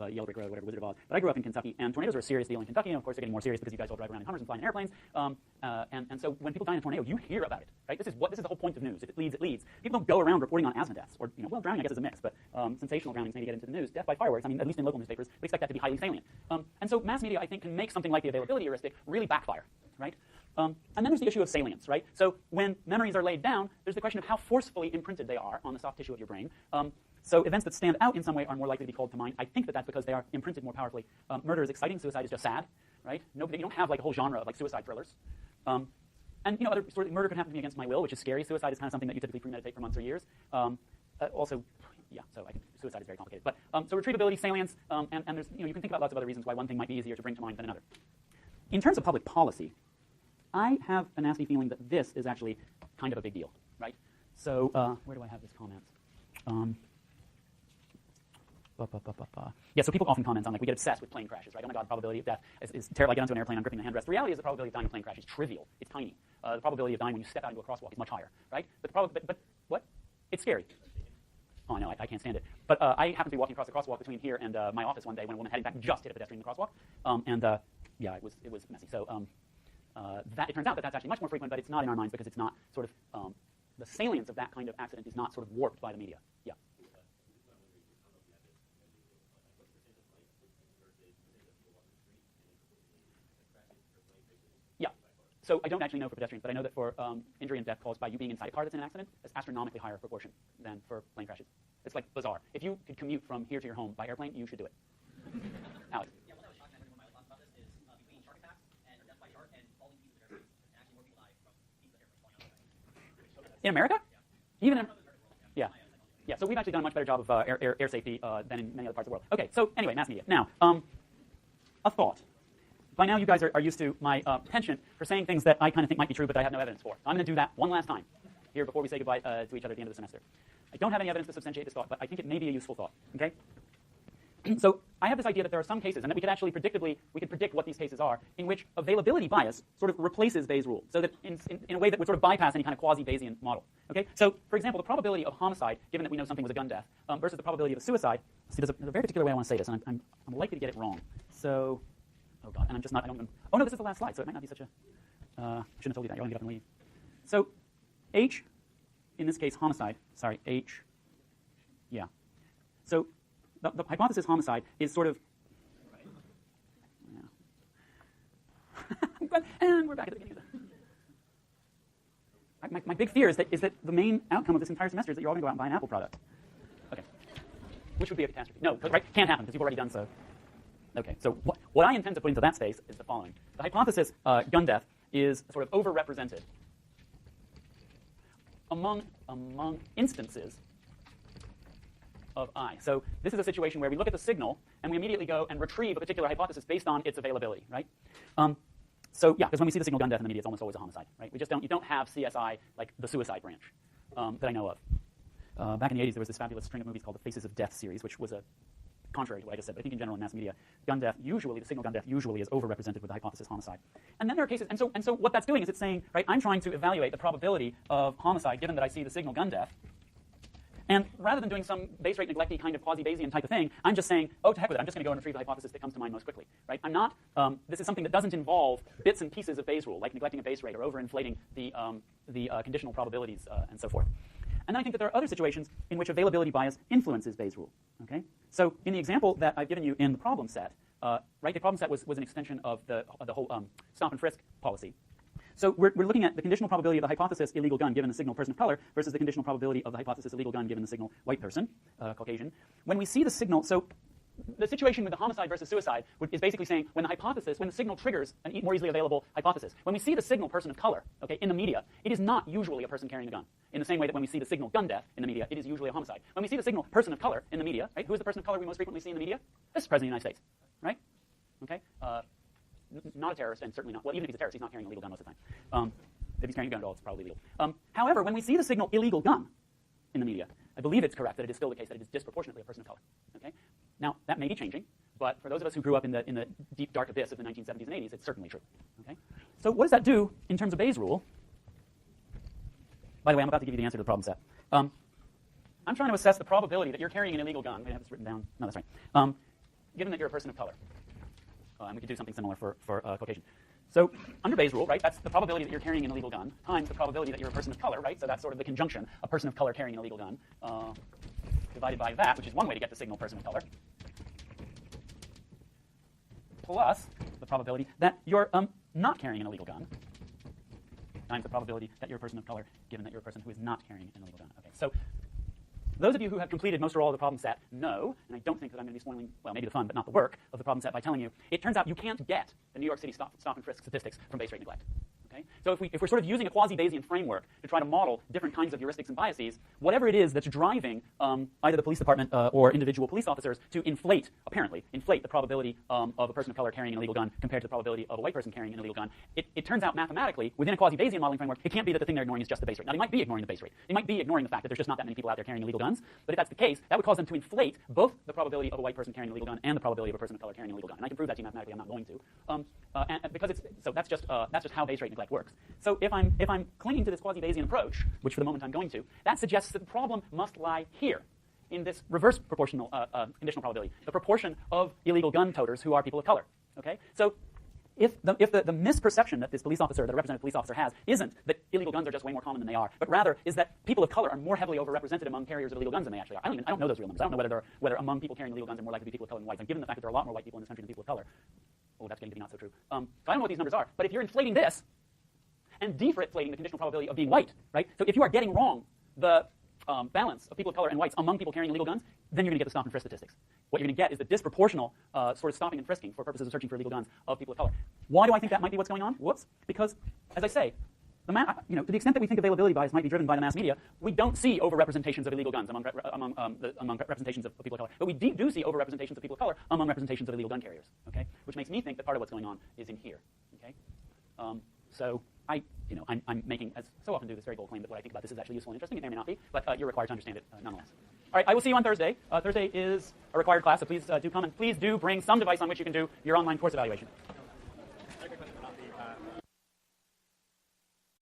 Yellow Brick Road, whatever, Wizard of Oz. But I grew up in Kentucky, and tornadoes are a serious deal in Kentucky, and of course they're getting more serious because you guys all drive around in Hummers and fly in airplanes. And so when people die in a tornado, you hear about it, right? This is the whole point of news. If it leads, it leads. People don't go around reporting on asthma deaths, or well, drowning I guess is a mix, but sensational drownings maybe get into the news. Death by fireworks, I mean, at least in local newspapers, we expect that to be highly salient. And so mass media, I think, can make something like the availability heuristic really backfire, right? And then there's the issue of salience, right? So when memories are laid down, there's the question of how forcefully imprinted they are on the soft tissue of your brain. So events that stand out in some way are more likely to be called to mind. I think that that's because they are imprinted more powerfully. Murder is exciting. Suicide is just sad, right? You don't have like a whole genre of like suicide thrillers. And other sort of murder can happen to me against my will, which is scary. Suicide is kind of something that you typically premeditate for months or years. Also, yeah. So suicide is very complicated. But so retrievability, salience, and there's you can think about lots of other reasons why one thing might be easier to bring to mind than another. In terms of public policy, I have a nasty feeling that this is actually kind of a big deal, right? So where do I have this comment? Yeah, so people often comment on, like, we get obsessed with plane crashes, right? Oh my God, the probability of death is terrible. I get onto an airplane, I'm gripping the handrest. The reality is the probability of dying in a plane crash is trivial. It's tiny. The probability of dying when you step out into a crosswalk is much higher, right? But what? It's scary. Oh, I know, I can't stand it. But I happened to be walking across the crosswalk between here and my office one day when a woman heading back just hit a pedestrian in the crosswalk. Yeah, it was messy. So that it turns out that that's actually much more frequent, but it's not in our minds because it's not sort of the salience of that kind of accident is not sort of warped by the media. Yeah. So I don't actually know for pedestrians, but I know that for injury and death caused by you being inside a car that's in an accident, it's astronomically higher proportion than for plane crashes. It's like bizarre. If you could commute from here to your home by airplane, you should do it. Alex. Yeah, what I was shocked when I was about this is between shark attacks and death by shark and falling pieces of airplanes, and actually more people die from pieces of airplanes falling out of the sky. In America? Yeah. Even in yeah. Yeah, so we've actually done a much better job of air safety than in many other parts of the world. Okay, so anyway, mass media. Now, a thought. By now, you guys are used to my penchant for saying things that I kind of think might be true, but I have no evidence for. I'm going to do that one last time here before we say goodbye to each other at the end of the semester. I don't have any evidence to substantiate this thought, but I think it may be a useful thought. Okay? So I have this idea that there are some cases, and that we could actually predict what these cases are, in which availability bias sort of replaces Bayes' rule, so that in a way that would sort of bypass any kind of quasi-Bayesian model. Okay? So, for example, the probability of homicide, given that we know something was a gun death, versus the probability of a suicide. See, there's a very particular way I want to say this, and I'm likely to get it wrong. So. Oh, God, and I'm just not, I don't even, oh, no, this is the last slide, so it might not be such a, I shouldn't have told you that. You're going to get up and leave. So H, in this case, homicide, sorry, H, yeah. So the hypothesis homicide is sort of, yeah. And we're back at the beginning of the, my big fear is that the main outcome of this entire semester is that you're all going to go out and buy an Apple product. Okay. Which would be a catastrophe. No, right? Can't happen because you've already done so. Okay, so what I intend to put into that space is the following. The hypothesis gun death is sort of overrepresented among instances of I. So this is a situation where we look at the signal and we immediately go and retrieve a particular hypothesis based on its availability, right? So yeah, because when we see the signal gun death in the media, it's almost always a homicide, right? You don't have CSI like the suicide branch that I know of. Back in the 80s, there was this fabulous string of movies called the Faces of Death series, which was contrary to what I just said, but I think in general in mass media, the signal gun death usually is overrepresented with the hypothesis homicide. And then there are cases, and so what that's doing is it's saying, right, I'm trying to evaluate the probability of homicide given that I see the signal gun death. And rather than doing some base rate neglecty kind of quasi-Bayesian type of thing, I'm just saying, oh, to heck with it, I'm just going to go and retrieve the hypothesis that comes to mind most quickly, right? I'm not, this is something that doesn't involve bits and pieces of Bayes' rule, like neglecting a base rate or overinflating the conditional probabilities and so forth. And then I think that there are other situations in which availability bias influences Bayes' rule. Okay? So in the example that I've given you in the problem set, right, the problem set was an extension of the whole stop and frisk policy. So we're looking at the conditional probability of the hypothesis illegal gun given the signal person of color versus the conditional probability of the hypothesis illegal gun given the signal white person, Caucasian. When we see the signal, so the situation with the homicide versus suicide is basically saying when the signal triggers an more easily available hypothesis. When we see the signal person of color, okay, in the media, it is not usually a person carrying a gun. In the same way that when we see the signal gun death in the media, it is usually a homicide. When we see the signal person of color in the media, right, who is the person of color we most frequently see in the media? This is the President of the United States, right? Okay? Not a terrorist, and certainly not, well, even if he's a terrorist, he's not carrying a legal gun most of the time. If he's carrying a gun at all, it's probably legal. However, when we see the signal illegal gun in the media, I believe it's correct that it is still the case that it is disproportionately a person of color. Okay? Now, that may be changing, but for those of us who grew up in the deep, dark abyss of the 1970s and 80s, it's certainly true. Okay? So what does that do in terms of Bayes' rule? By the way, I'm about to give you the answer to the problem set. I'm trying to assess the probability that you're carrying an illegal gun. I have this written down. No, that's right. given that you're a person of color. And we could do something similar for Caucasian. So under Bayes' rule, right, that's the probability that you're carrying an illegal gun times the probability that you're a person of color, right? So that's sort of the conjunction, a person of color carrying an illegal gun, divided by that, which is one way to get the signal person of color, plus the probability that you're not carrying an illegal gun, times the probability that you're a person of color, given that you're a person who is not carrying an illegal gun. Okay, so those of you who have completed most or all of the problem set know, and I don't think that I'm going to be spoiling, well, maybe the fun, but not the work of the problem set by telling you, it turns out you can't get the New York City stop and frisk statistics from base rate neglect. Okay? So if we're sort of using a quasi-Bayesian framework to try to model different kinds of heuristics and biases, whatever it is that's driving either the police department or individual police officers to apparently inflate the probability of a person of color carrying an illegal gun compared to the probability of a white person carrying an illegal gun, it turns out mathematically, within a quasi-Bayesian modeling framework, it can't be that the thing they're ignoring is just the base rate. Now, they might be ignoring the base rate. They might be ignoring the fact that there's just not that many people out there carrying illegal guns, but if that's the case, that would cause them to inflate both the probability of a white person carrying an illegal gun and the probability of a person of color carrying an illegal gun. And I can prove that to you mathematically. I'm not going to, and because that's just how base rate neglect works. So if I'm clinging to this quasi-Bayesian approach, which for the moment I'm going to, that suggests that the problem must lie here, in this reverse proportional conditional probability, the proportion of illegal gun toters who are people of color. Okay, so if the misperception that this police officer, that a representative police officer has, isn't that illegal guns are just way more common than they are, but rather is that people of color are more heavily overrepresented among carriers of illegal guns than they actually are. I don't know those real numbers. I don't know whether among people carrying illegal guns are more likely to be people of color than whites. And given the fact that there are a lot more white people in this country than people of color, oh, that's getting to be not so true. So I don't know what these numbers are, but if you're inflating this and deflating the conditional probability of being white, right? So if you are getting wrong the balance of people of color and whites among people carrying illegal guns, then you're going to get the stop and frisk statistics. What you're going to get is the disproportional sort of stopping and frisking for purposes of searching for illegal guns of people of color. Why do I think that might be what's going on? Whoops. Because, as I say, to the extent that we think availability bias might be driven by the mass media, we don't see overrepresentations of illegal guns among representations of people of color. But we do see overrepresentations of people of color among representations of illegal gun carriers. Okay, which makes me think that part of what's going on is in here. Okay, so I'm making, as so often do, this very bold claim that what I think about this is actually useful and interesting. It may or may not be, but you're required to understand it nonetheless. All right, I will see you on Thursday. Thursday is a required class, so please do come, and please do bring some device on which you can do your online course evaluation.